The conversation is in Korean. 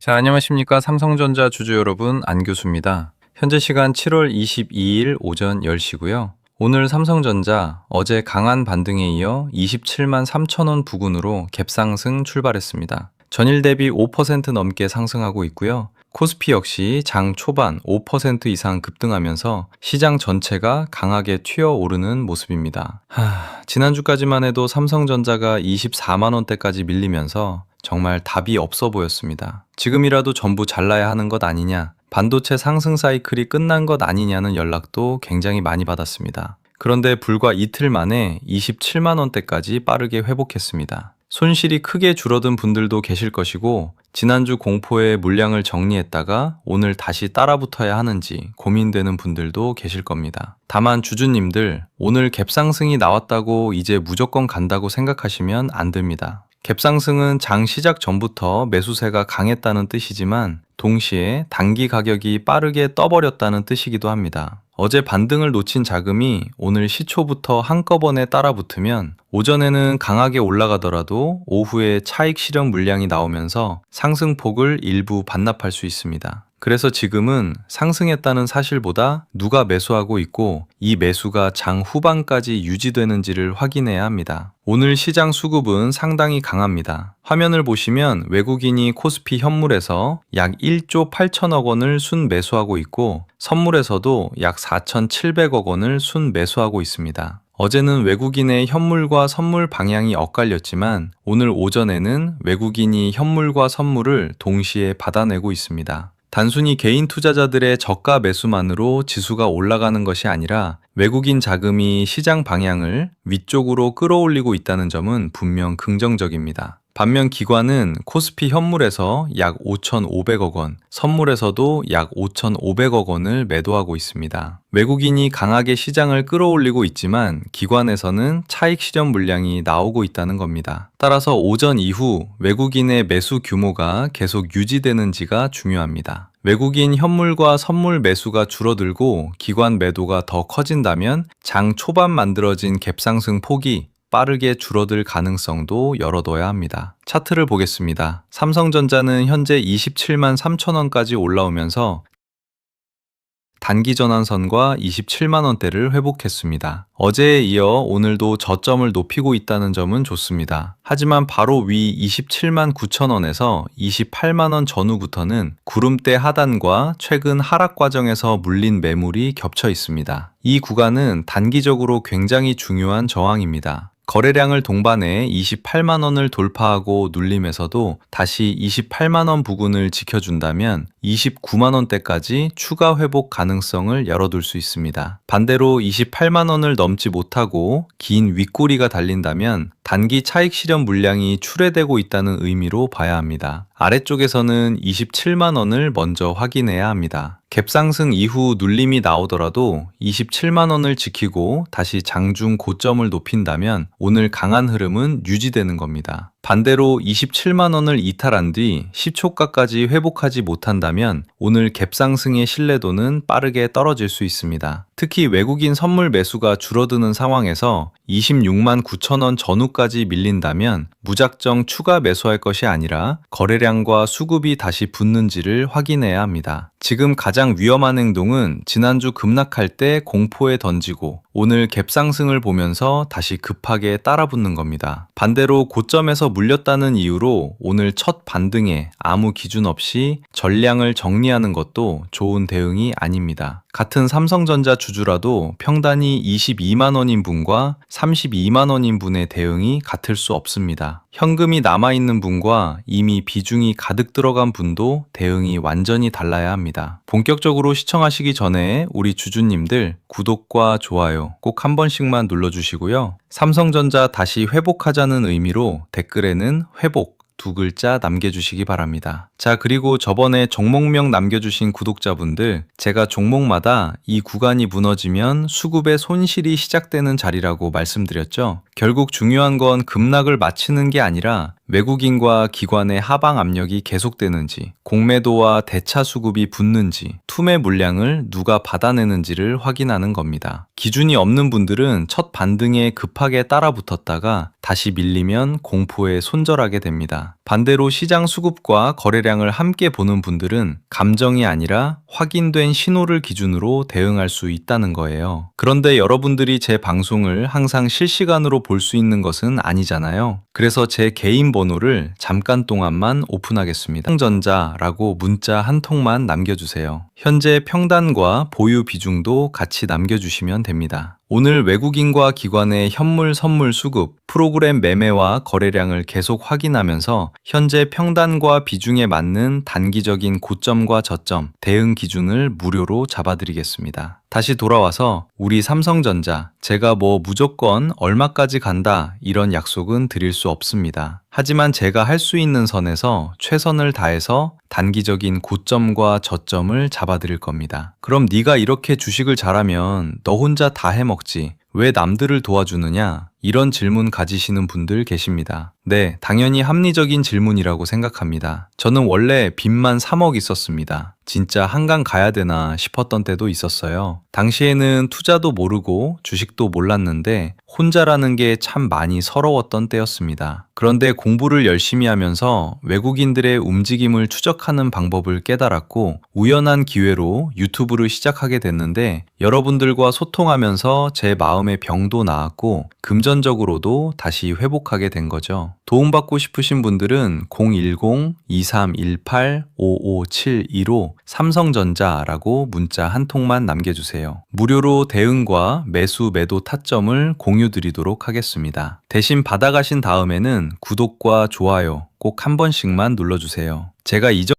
자, 안녕하십니까. 삼성전자 주주 여러분, 안 교수입니다. 현재 시간 7월 22일 오전 10시고요. 오늘 삼성전자 어제 강한 반등에 이어 27만 3천 원 부근으로 갭상승 출발했습니다. 전일 대비 5% 넘게 상승하고 있고요. 코스피 역시 장 초반 5% 이상 급등하면서 시장 전체가 강하게 튀어오르는 모습입니다. 지난주까지만 해도 삼성전자가 24만 원대까지 밀리면서 정말 답이 없어 보였습니다. 지금이라도 전부 잘라야 하는 것 아니냐, 반도체 상승 사이클이 끝난 것 아니냐는 연락도 굉장히 많이 받았습니다. 그런데 불과 이틀 만에 27만 원대까지 빠르게 회복했습니다. 손실이 크게 줄어든 분들도 계실 것이고, 지난주 공포의 물량을 정리했다가 오늘 다시 따라붙어야 하는지 고민되는 분들도 계실 겁니다. 다만 주주님들, 오늘 갭상승이 나왔다고 이제 무조건 간다고 생각하시면 안 됩니다. 갭상승은 장 시작 전부터 매수세가 강했다는 뜻이지만 동시에 단기 가격이 빠르게 떠버렸다는 뜻이기도 합니다. 어제 반등을 놓친 자금이 오늘 시초부터 한꺼번에 따라붙으면 오전에는 강하게 올라가더라도 오후에 차익 실현 물량이 나오면서 상승폭을 일부 반납할 수 있습니다. 그래서 지금은 상승했다는 사실보다 누가 매수하고 있고 이 매수가 장 후반까지 유지되는지를 확인해야 합니다. 오늘 시장 수급은 상당히 강합니다. 화면을 보시면 외국인이 코스피 현물에서 약 1조 8천억 원을 순 매수하고 있고 선물에서도 약 4,700억 원을 순 매수하고 있습니다. 어제는 외국인의 현물과 선물 방향이 엇갈렸지만 오늘 오전에는 외국인이 현물과 선물을 동시에 받아내고 있습니다. 단순히 개인 투자자들의 저가 매수만으로 지수가 올라가는 것이 아니라 외국인 자금이 시장 방향을 위쪽으로 끌어올리고 있다는 점은 분명 긍정적입니다. 반면 기관은 코스피 현물에서 약 5,500억 원, 선물에서도 약 5,500억 원을 매도하고 있습니다. 외국인이 강하게 시장을 끌어올리고 있지만 기관에서는 차익 실현 물량이 나오고 있다는 겁니다. 따라서 오전 이후 외국인의 매수 규모가 계속 유지되는지가 중요합니다. 외국인 현물과 선물 매수가 줄어들고 기관 매도가 더 커진다면 장 초반 만들어진 갭상승 폭이 빠르게 줄어들 가능성도 열어둬야 합니다. 차트를 보겠습니다. 삼성전자는 현재 27만 3천 원까지 올라오면서 단기 전환선과 27만 원대를 회복했습니다. 어제에 이어 오늘도 저점을 높이고 있다는 점은 좋습니다. 하지만 바로 위 27만 9천 원에서 28만 원 전후부터는 구름대 하단과 최근 하락 과정에서 물린 매물이 겹쳐 있습니다. 이 구간은 단기적으로 굉장히 중요한 저항입니다. 거래량을 동반해 28만 원을 돌파하고 눌림에서도 다시 28만 원 부근을 지켜준다면 29만 원대까지 추가 회복 가능성을 열어둘 수 있습니다. 반대로 28만 원을 넘지 못하고 긴 윗꼬리가 달린다면 단기 차익 실현 물량이 출회되고 있다는 의미로 봐야 합니다. 아래쪽에서는 27만 원을 먼저 확인해야 합니다. 갭상승 이후 눌림이 나오더라도 27만 원을 지키고 다시 장중 고점을 높인다면 오늘 강한 흐름은 유지되는 겁니다. 반대로 27만 원을 이탈한 뒤 시초가까지 회복하지 못한다면 오늘 갭상승의 신뢰도는 빠르게 떨어질 수 있습니다. 특히 외국인 선물 매수가 줄어드는 상황에서 26만 9천 원 전후까지 밀린다면 무작정 추가 매수할 것이 아니라 거래량과 수급이 다시 붙는지를 확인해야 합니다. 지금 가장 위험한 행동은 지난주 급락할 때 공포에 던지고 오늘 갭상승을 보면서 다시 급하게 따라붙는 겁니다. 반대로 고점에서 물렸다는 이유로 오늘 첫 반등에 아무 기준 없이 전량을 정리하는 것도 좋은 대응이 아닙니다. 같은 삼성전자 주주라도 평단이 22만 원인 분과 32만 원인 분의 대응이 같을 수 없습니다. 현금이 남아있는 분과 이미 비중이 가득 들어간 분도 대응이 완전히 달라야 합니다. 본격적으로 시청하시기 전에 우리 주주님들 구독과 좋아요 꼭 한 번씩만 눌러주시고요. 삼성전자 다시 회복하자는 의미로 댓글에는 회복 두 글자 남겨주시기 바랍니다. 자, 그리고 저번에 종목명 남겨주신 구독자분들, 제가 종목마다 이 구간이 무너지면 수급의 손실이 시작되는 자리라고 말씀드렸죠. 결국 중요한 건 급락을 맞추는 게 아니라 외국인과 기관의 하방 압력이 계속되는지, 공매도와 대차 수급이 붙는지, 투매 물량을 누가 받아내는지를 확인하는 겁니다. 기준이 없는 분들은 첫 반등에 급하게 따라붙었다가 다시 밀리면 공포에 손절하게 됩니다. 반대로 시장 수급과 거래량을 함께 보는 분들은 감정이 아니라 확인된 신호를 기준으로 대응할 수 있다는 거예요. 그런데 여러분들이 제 방송을 항상 실시간으로 볼 수 있는 것은 아니잖아요. 그래서 제 개인 번호를 잠깐 동안만 오픈하겠습니다. 삼성전자라고 문자 한 통만 남겨주세요. 현재 평단과 보유 비중도 같이 남겨주시면 됩니다. 오늘 외국인과 기관의 현물 선물 수급, 프로그램 매매와 거래량을 계속 확인하면서 현재 평단과 비중에 맞는 단기적인 고점과 저점, 대응 기준을 무료로 잡아드리겠습니다. 다시 돌아와서 우리 삼성전자, 제가 뭐 무조건 얼마까지 간다 이런 약속은 드릴 수 없습니다. 하지만 제가 할 수 있는 선에서 최선을 다해서 단기적인 고점과 저점을 잡아드릴 겁니다. 그럼 네가 이렇게 주식을 잘하면 너 혼자 다 해먹지. 왜 남들을 도와주느냐? 이런 질문 가지시는 분들 계십니다. 네, 당연히 합리적인 질문이라고 생각합니다. 저는 원래 빚만 3억 있었습니다. 진짜 한강 가야 되나 싶었던 때도 있었어요. 당시에는 투자도 모르고 주식도 몰랐는데 혼자라는 게 참 많이 서러웠던 때였습니다. 그런데 공부를 열심히 하면서 외국인들의 움직임을 추적하는 방법을 깨달았고 우연한 기회로 유튜브를 시작하게 됐는데 여러분들과 소통하면서 제 마음의 병도 나았고 금전적으로도 다시 회복하게 된 거죠. 도움받고 싶으신 분들은 010-2318-5572로 삼성전자라고 문자 한 통만 남겨주세요. 무료로 대응과 매수 매도 타점을 공유드리도록 하겠습니다. 대신 받아가신 다음에는 구독과 좋아요 꼭 한 번씩만 눌러주세요. 제가 이전